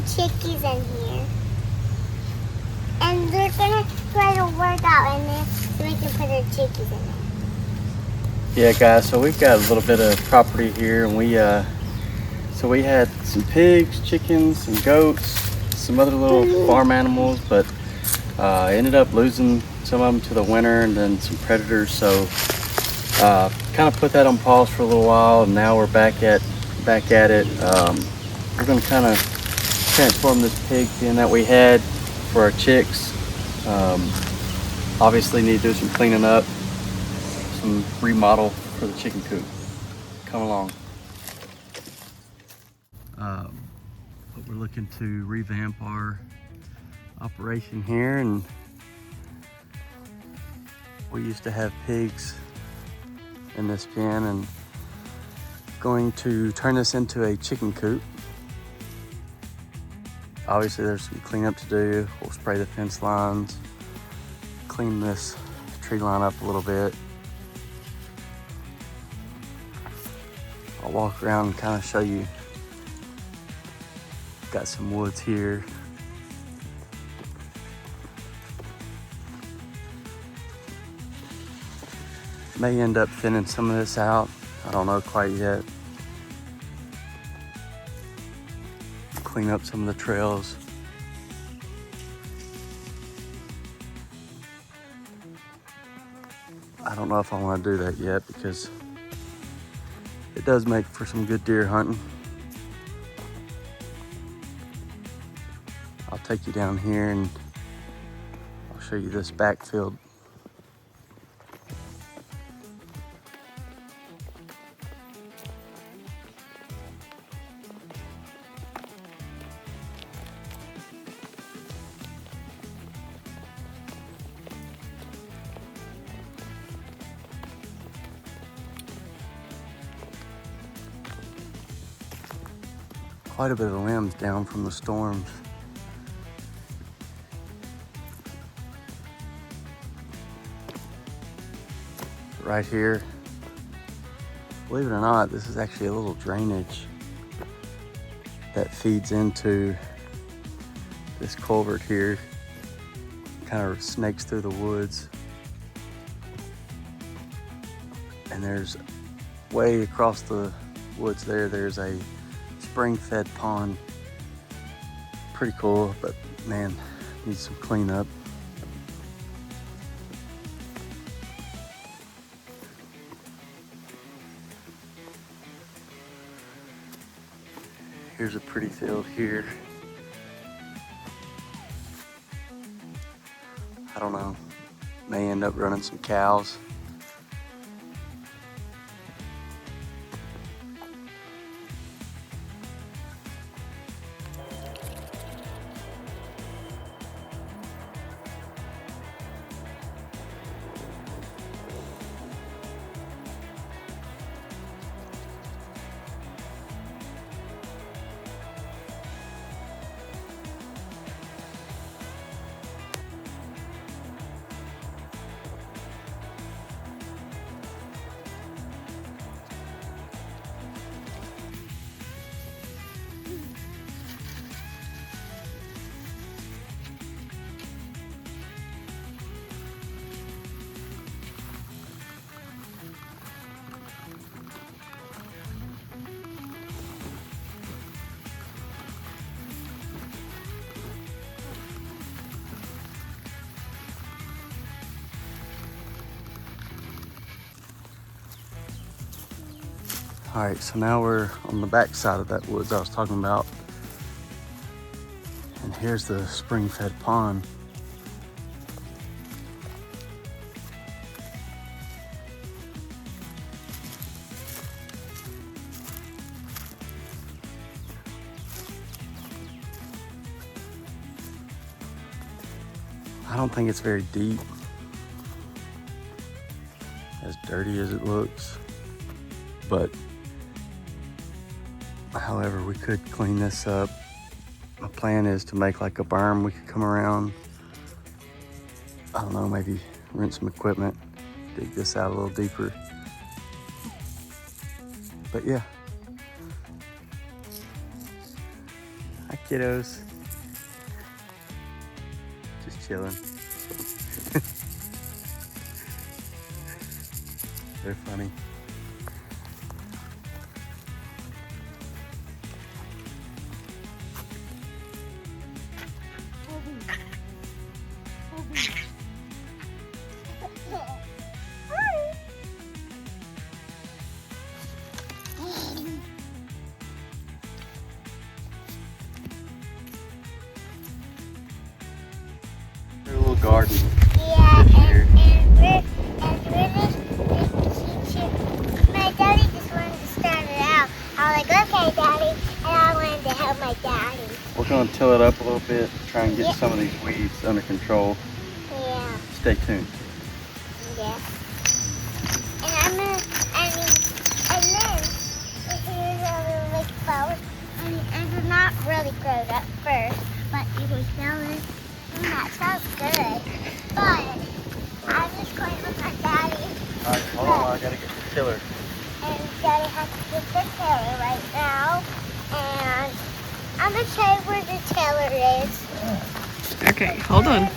chickies in here. And they're gonna try to work out in there so we can put our chickies in there. Yeah, guys, so we've got a little bit of property here, and we had some pigs, chickens, some goats, some other little farm animals, but ended up losing some of them to the winter and then some predators. So kind of put that on pause for a little while, and now we're back at it. We're going to kind of transform this pig pen that we had for our chicks. Obviously need to do some cleaning up, some remodel for the chicken coop. Come along. But we're looking to revamp our operation here, and we used to have pigs in this pen, and going to turn this into a chicken coop. Obviously there's some cleanup to do. We'll spray the fence lines, clean this tree line up a little bit. I'll walk around and kind of show you. Got some woods here. May end up thinning some of this out. I don't know quite yet. Clean up some of the trails. I don't know if I want to do that yet because it does make for some good deer hunting. I'll take you down here and I'll show you this backfield. Quite a bit of limbs down from the storms. Right here, believe it or not, this is actually a little drainage that feeds into this culvert here. Kind of snakes through the woods. And there's way across the woods there's a spring-fed pond. Pretty cool, but man, needs some cleanup. Here's a pretty field here. I don't know, may end up running some cows. All right, so now we're on the back side of that woods I was talking about. And here's the spring-fed pond. I don't think it's very deep, as dirty as it looks, but however, we could clean this up. My plan is to make like a berm. We could come around, I don't know, maybe rent some equipment, dig this out a little deeper. But yeah, I kiddos. Just chilling. They're funny. Their little garden. Yeah, This year. My daddy just wanted to start it out. I was like, okay, daddy, and I wanted to help my daddy. We're gonna till it up a little bit, try and get some of these weeds under control. Yeah. Stay tuned. Yeah. And I'm gonna, and then here's a little like flowers. And they're not really grown up first, but you can smell it. That smells good. But I'm just going with my daddy. Alright, hold on, I gotta get the tiller. And daddy has to get the tiller right now. And I'm gonna show you where the tiller is. Okay, hold on.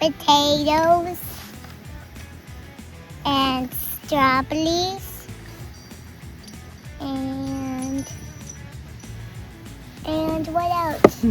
Potatoes and strawberries and what else?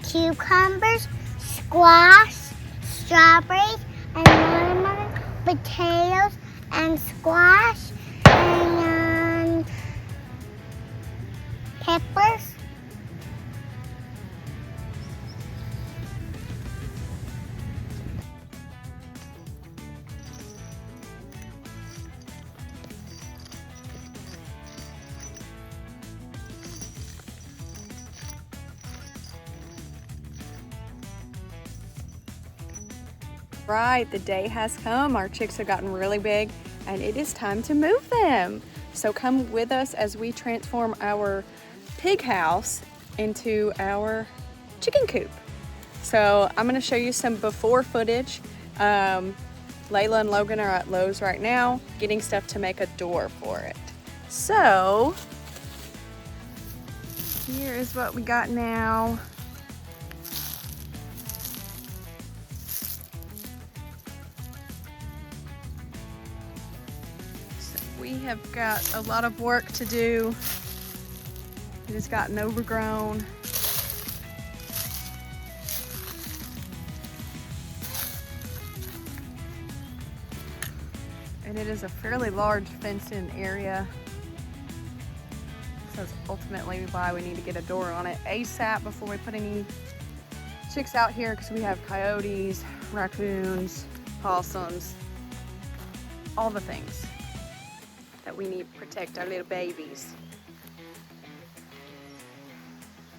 Cucumbers, squash, strawberries, and watermelon, potatoes, and squash, and peppers. Right, the day has come. Our chicks have gotten really big and it is time to move them. So come with us as we transform our pig house into our chicken coop. So I'm gonna show you some before footage. Layla and Logan are at Lowe's right now getting stuff to make a door for it. So here is what we got now. We have got a lot of work to do. It has gotten overgrown. And it is a fairly large fenced-in area. So that's ultimately why we need to get a door on it ASAP before we put any chicks out here, because we have coyotes, raccoons, possums, all the things that we need to protect our little babies.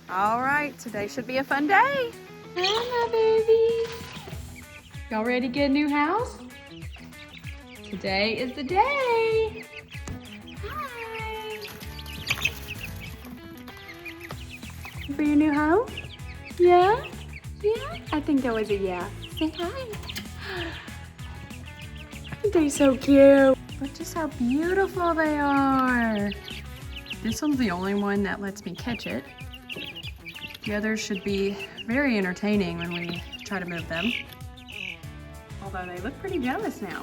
All right, today should be a fun day. Hi, my babies. Y'all ready to get a new house? Today is the day. Hi. For your new home? Yeah? Yeah? I think that was a yeah. Say hi. They're so cute. Look just how beautiful they are. This one's the only one that lets me catch it. The others should be very entertaining when we try to move them. Although they look pretty jealous now.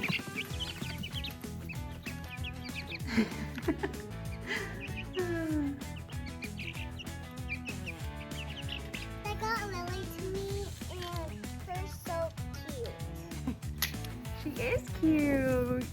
They got Lily to me, and they're so cute. She is cute.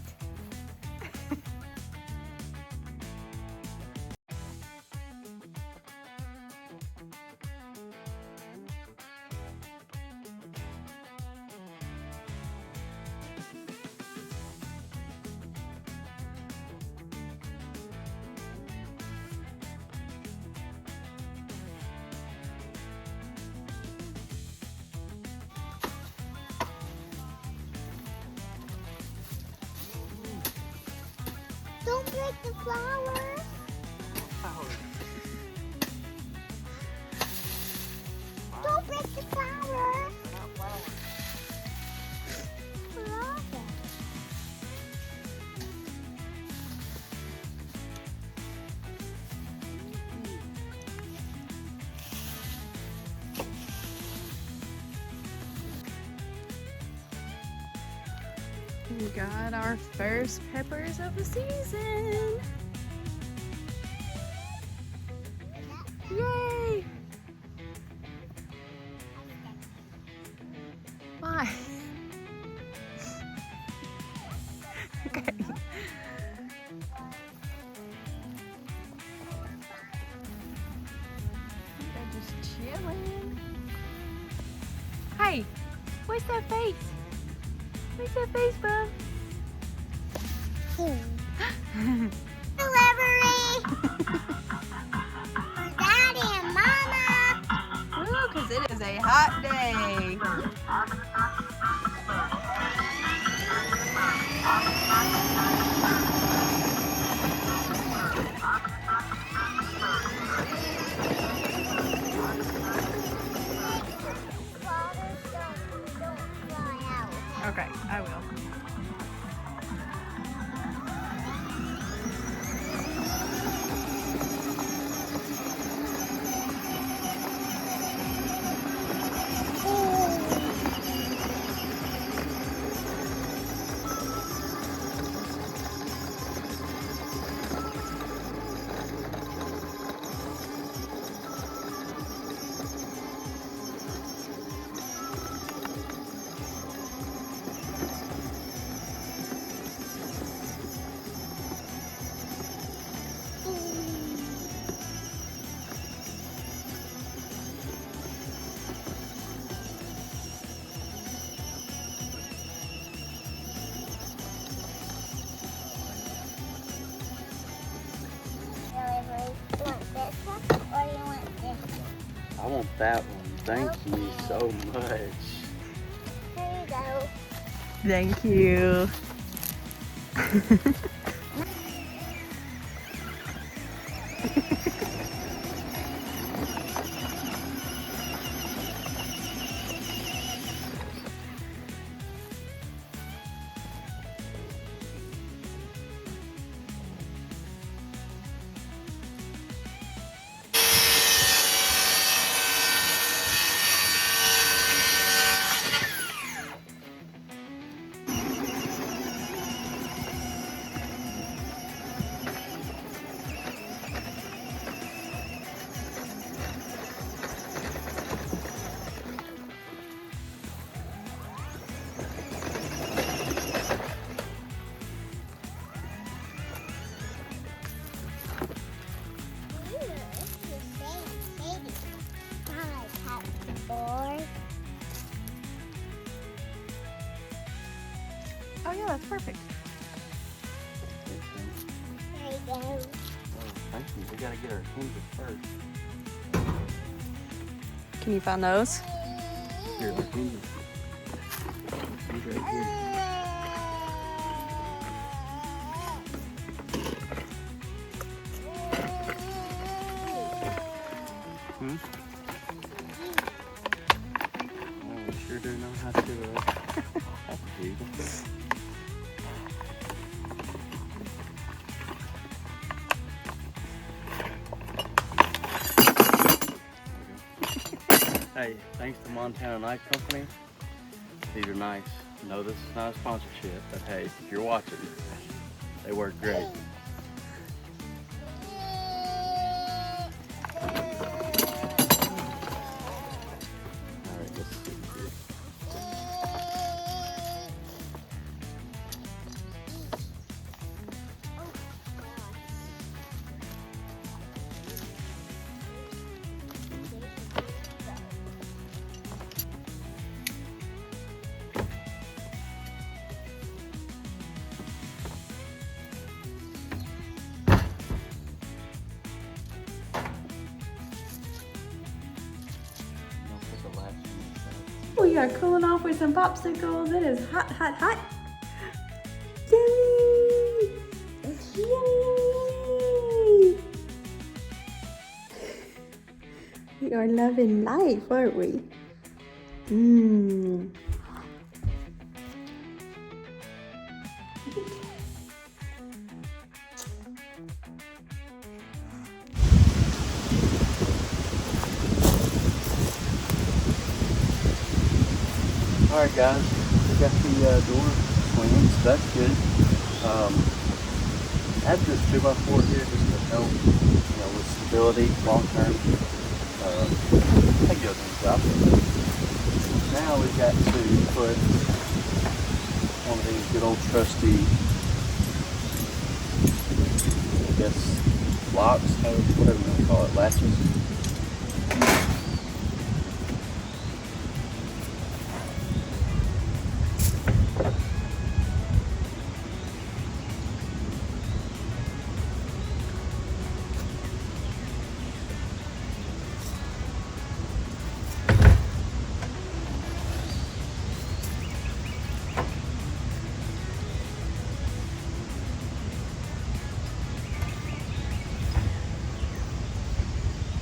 Don't break the flowers. Don't break the flowers. We got our first peppers of the season. Yay! Why? Okay. They're just chilling. Hey, what's that face? What's that face, bub? Delivery! For Daddy and Mama! Ooh, 'cause it is a hot day. Flowers don't fly out. Okay, I will. Delivery. You want this one or you want this one? I want that one. Thank you so much. Here you go. Thank you. Oh yeah, that's perfect. There you go. Oh, thank you. We gotta get our hinges first. Can you find those? Here, look, he's right here. Hmm? Oh, we sure do know how to do it. Hey, thanks to Montana Knife Company. These are nice. No, this is not a sponsorship, but hey, if you're watching, they work great. Alright, let's see here. We are cooling off with some popsicles. It is hot, hot, hot. Yummy! Yummy! We are loving life, aren't we? Mmm. Alright guys, we got the door swinging, so that's good. I have this 2x4 here just to help, with stability long term. That goes in the job. Now we've got to put one of these good old trusty, I guess, locks, whatever you want to call it, latches.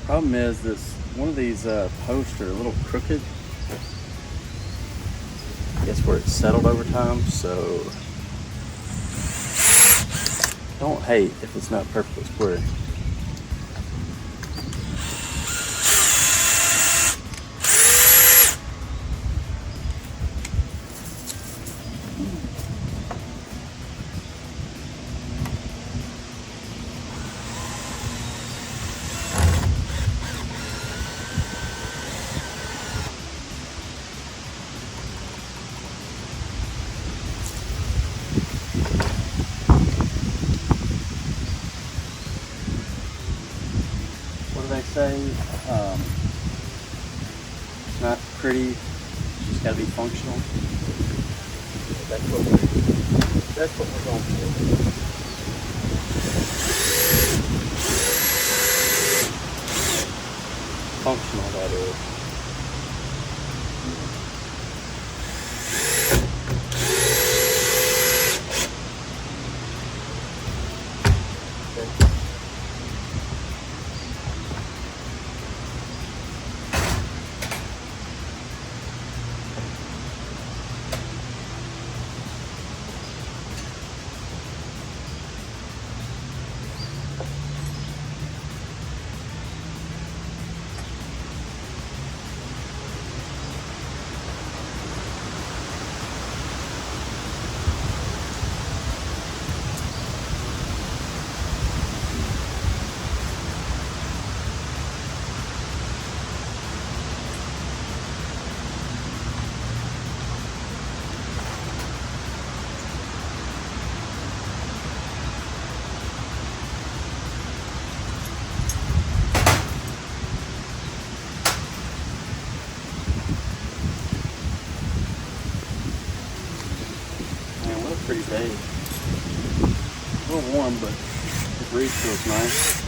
Problem is one of these posts are a little crooked. I guess where it's settled over time, so don't hate if it's not perfectly square. What do they say? It's not pretty, it's just gotta be functional. That's what we're going for. Functional, that is. Pretty day. A little warm, but the breeze feels nice.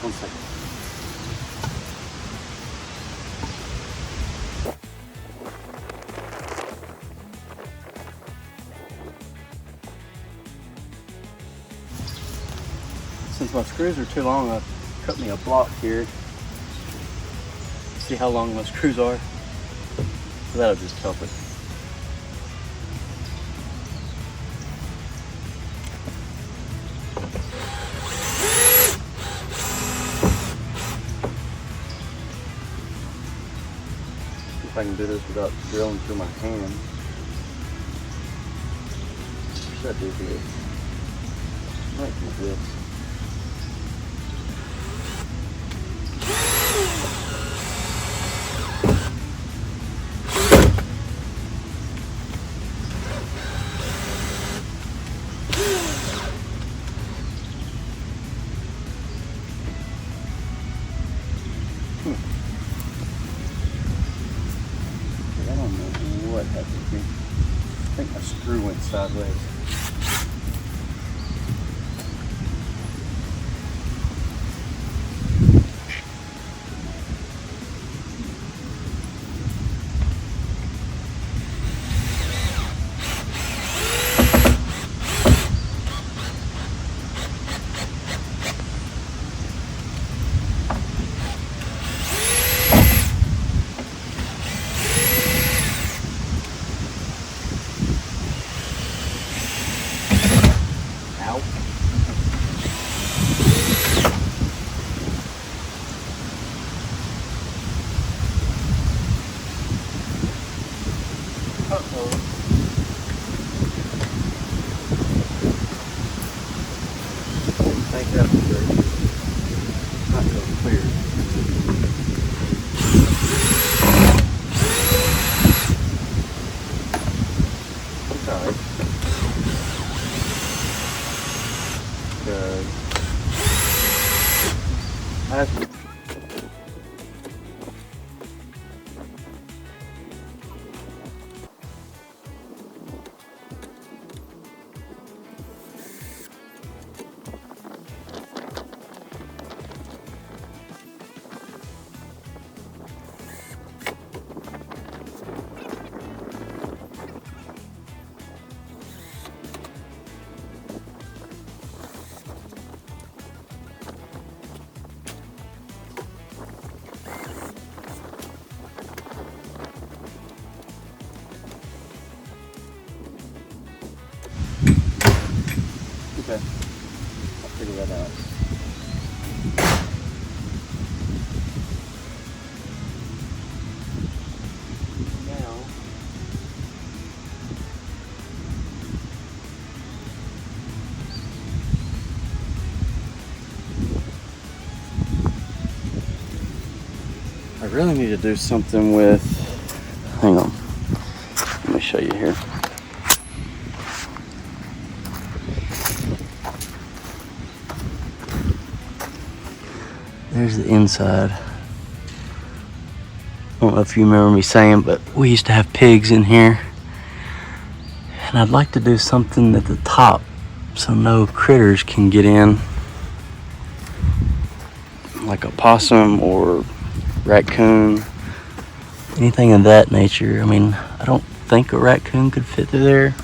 One second. Since my screws are too long, I cut me a block here. See how long my screws are? So that'll just help it. See if I can do this without drilling through my hand. Should I do this? Might do this. I don't know what happened here. I think my screw went sideways. Ow. Uh-oh. I think that was good. Not real clear. It's alright. Good. Okay, I'll figure that out. Now, I really need to do something with, hang on, let me show you here. There's the inside. I don't know if you remember me saying, but we used to have pigs in here. And I'd like to do something at the top so no critters can get in. Like a possum or raccoon, anything of that nature. I mean, I don't think a raccoon could fit through there.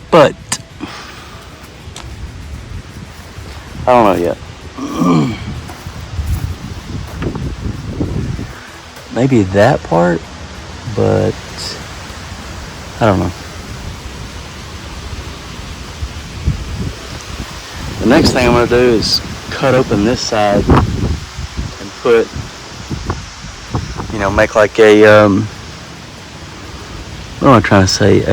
But I don't know yet. Maybe that part, but I don't know. The next thing I'm gonna do is cut open this side and put, you know, make like a, what am I trying to say?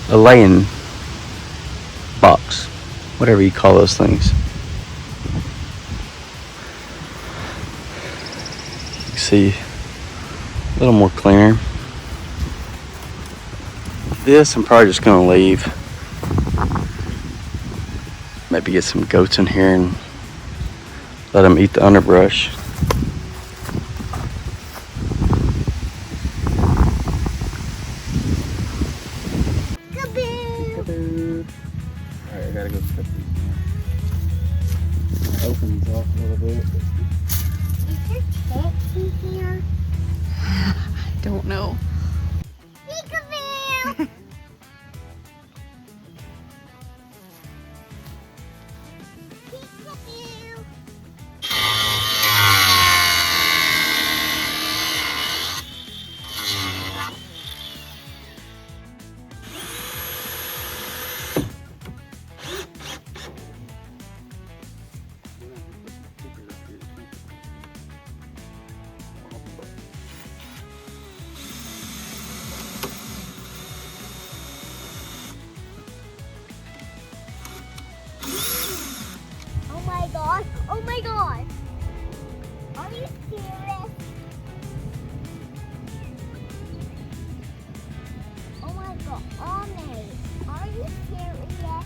A laying box, whatever you call those things. You can see a little more cleaner. This I'm probably just gonna leave. Maybe get some goats in here and let them eat the underbrush. Kaboom! Alright, I gotta go cut these. Open these off a little bit. Is there chips in here? Don't know. Peekaboo! Peekaboo! Oh my god! Oh my god! Are you serious? Oh my god! Mommy, are you serious?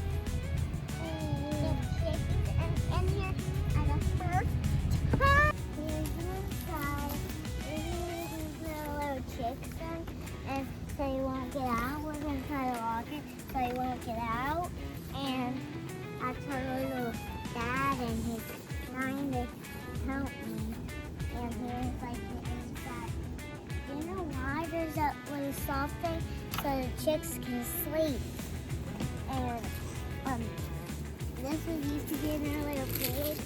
The chickens in here are the first time. Here's inside. These little chicks and so you won't get out. We're gonna try to lock it so you won't get out. And that's our little dad, and he's trying to help me. And here's like the inside. You know why there's that little soft thing? So the chicks can sleep. And this is used to be in a little pig.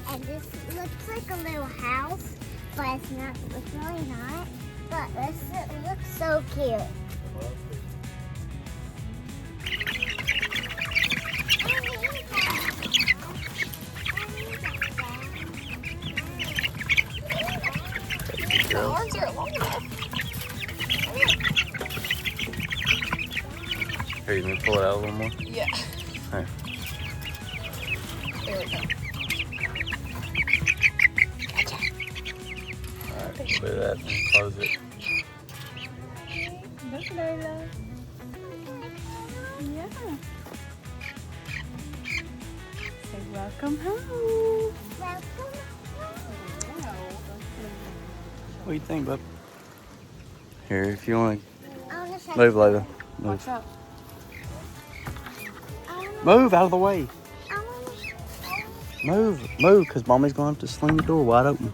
And this looks like a little house, but it's not. It's really not. But this looks so cute. The arms are long enough. Here, you want me to pull it out a little more? Yeah. Alright. There we go. Gotcha. Alright, we'll do that and close it. Yeah. Say welcome home. Welcome. What do you think, bub? Here, if you want I wanna to move, Layla. Watch Move. out. Move out of the way. I wanna, Move, because Mommy's going to have to sling the door wide open.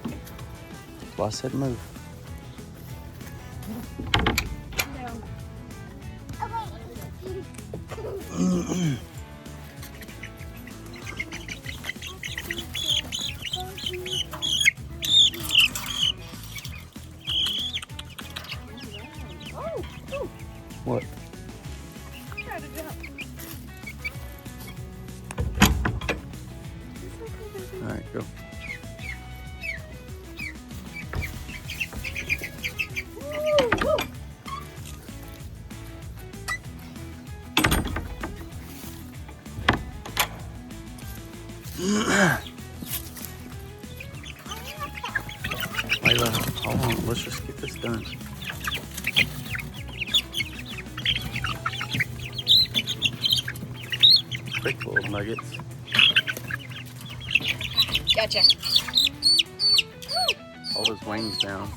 That's why I said move. Down. okay. What? Try to jump. Alright, go. Layla, hold on. Let's just get this done. Quick little nuggets. Gotcha. Hold his wings down.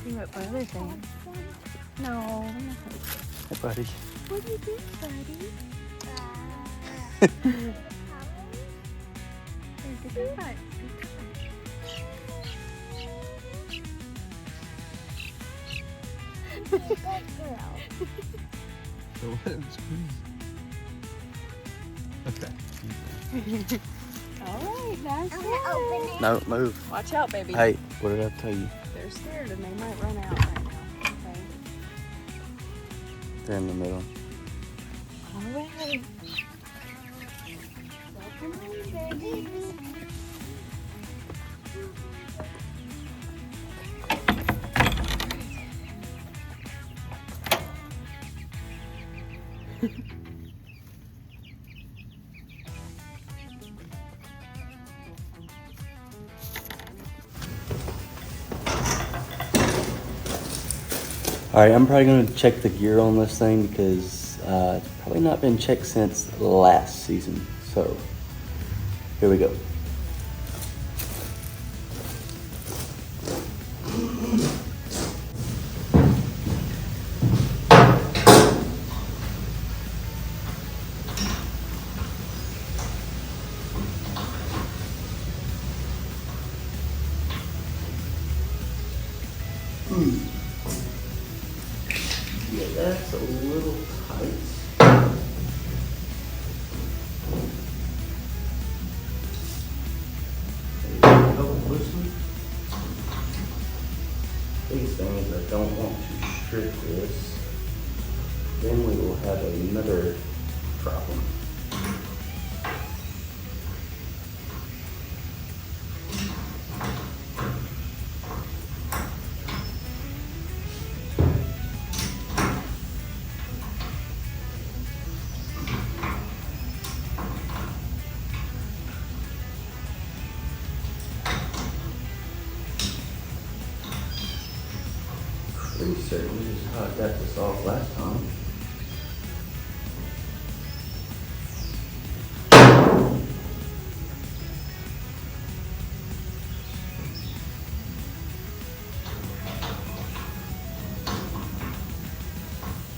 See what brother thinks. No. Hey, buddy. What do you think, buddy? Good touch. Good girl. Okay. All right, nice. I'm gonna open it. No, move. Watch out, baby. Hey, what did I tell you? They're scared and they might run out right now. Okay. They're in the middle. All right. Welcome home, baby. All right, I'm probably gonna check the gear on this thing because It's probably not been checked since last season. So here we go. Yeah, that's a little tight. Maybe help loosen. Biggest thing is I don't want to strip this. Then we will have another problem. Pretty certain this is how I got this off last time.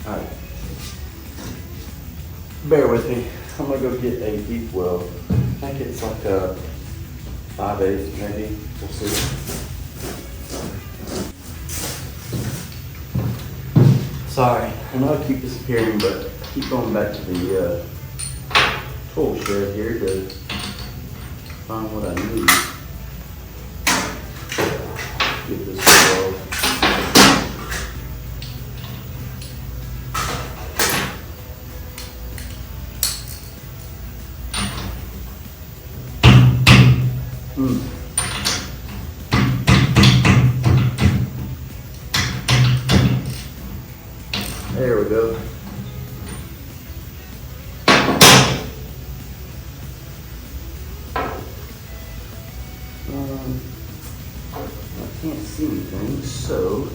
Alright. Bear with me. I'm gonna go get a deep well. I think it's like a 5/8 maybe. We'll see. Sorry, I know I keep disappearing, but I keep going back to the tool shed here to find what I need. Get this well. There we go. I can't see anything, so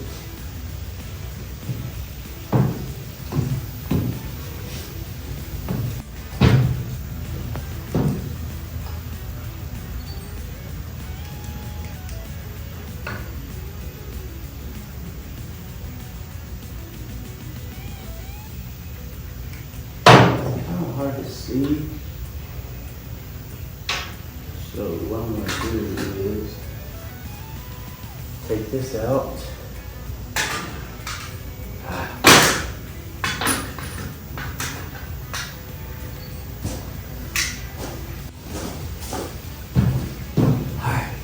hard to see. So what I'm going to do is take this out. Alright.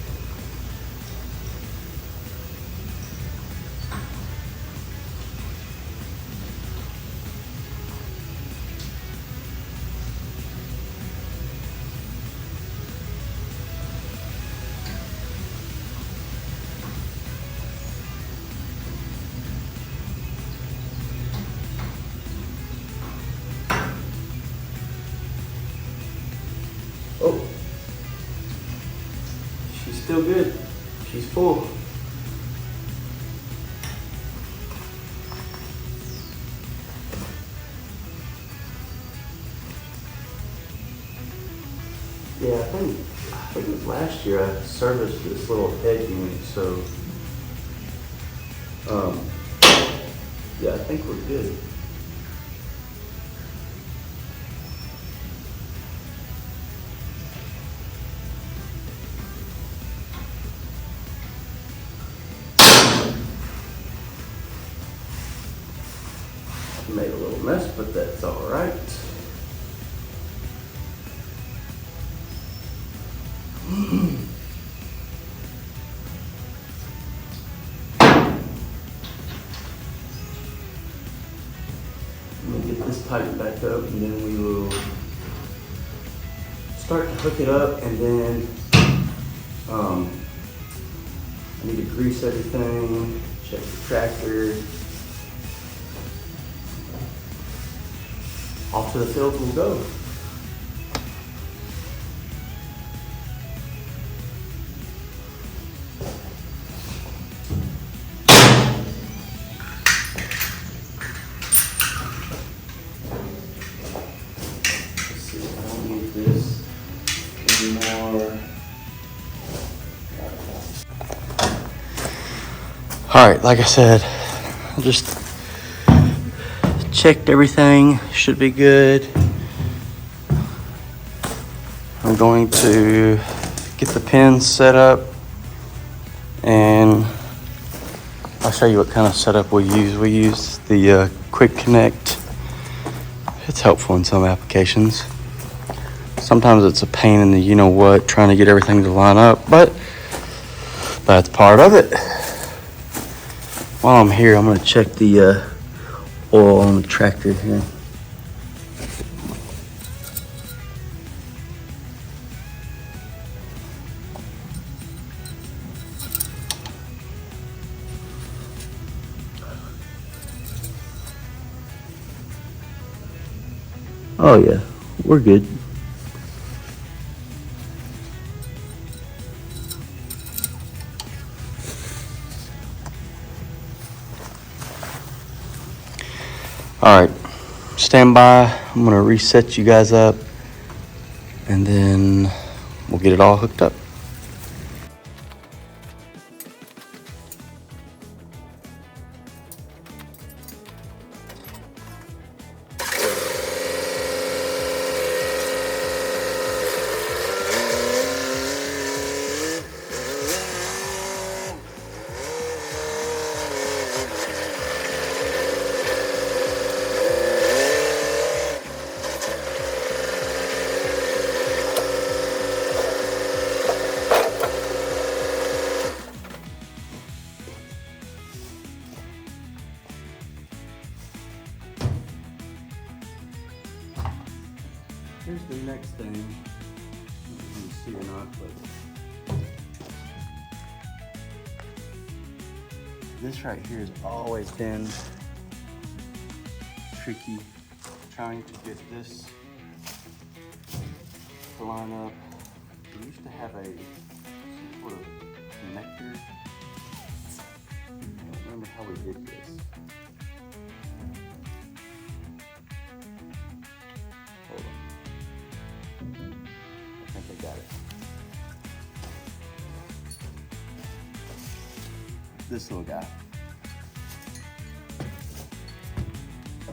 Oh, she's still good. She's full. Yeah, I think it was last year I serviced this little head unit, so yeah, I think we're good. Made a little mess, but that's all right. Let me get this tightened back up, and then we will start to hook it up, and then I need to grease everything, check the tractor. Off to the field we'll go. All right, like I said, I just checked everything, should be good. I'm going to get the pins set up, and I'll show you what kind of setup we use. We use the Quick Connect. It's helpful in some applications. Sometimes it's a pain in the you-know-what trying to get everything to line up, but that's part of it. While I'm here, I'm going to check the oil on the tractor here. Oh yeah, we're good. All right, stand by. I'm gonna reset you guys up, and then we'll get it all hooked up. Here's the next thing. I don't know if you can see or not, but this right here has always been tricky, trying to get this to line up. We used to have some sort of connector. I don't remember how we did this. Hold on. I think I got it. This little guy.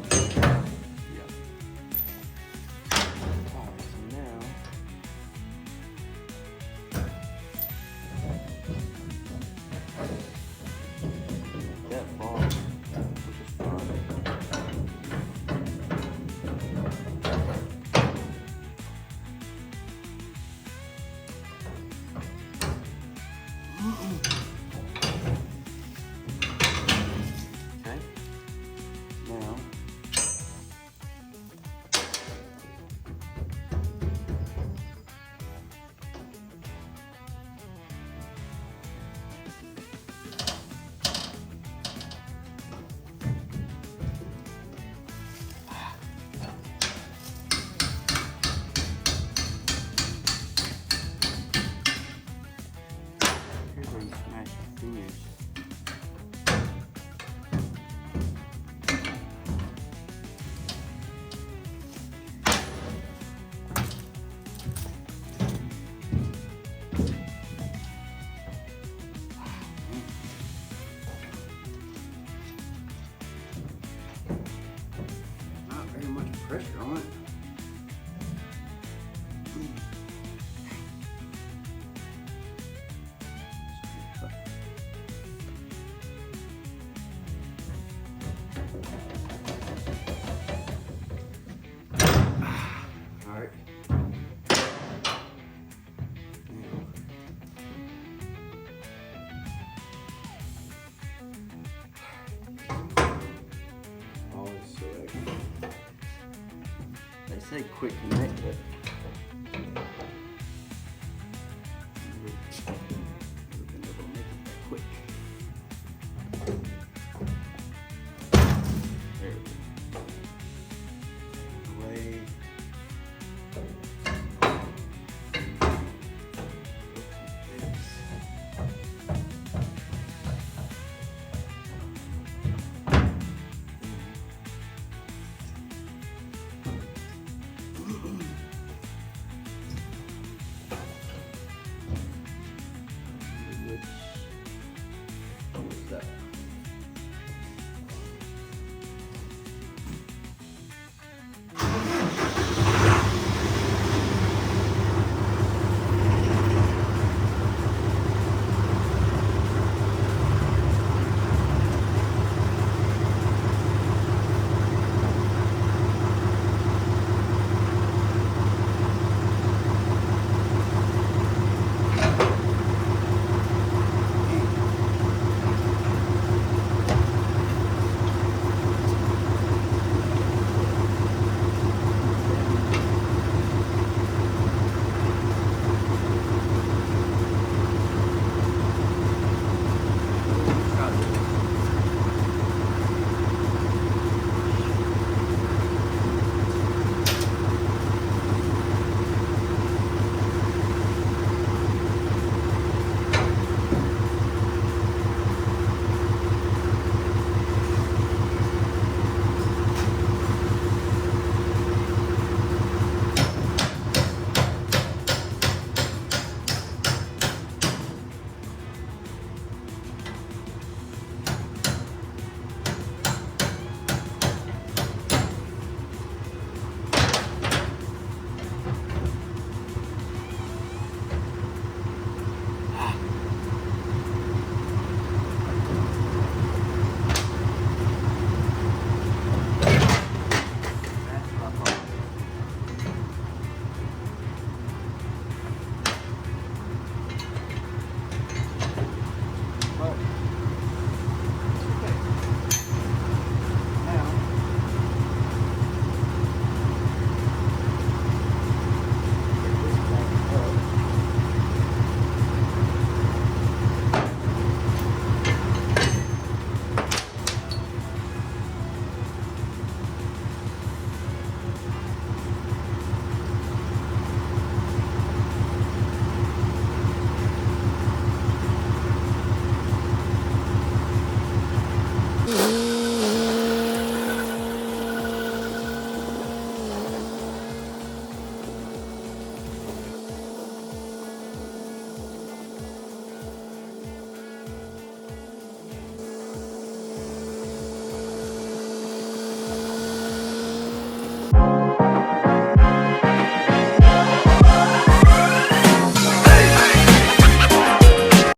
Yep. Alright, so now that ball with this front. Okay. Now here's where you smash your fingers. Not very much pressure on it. All right. Always so extra. They say quick connect, but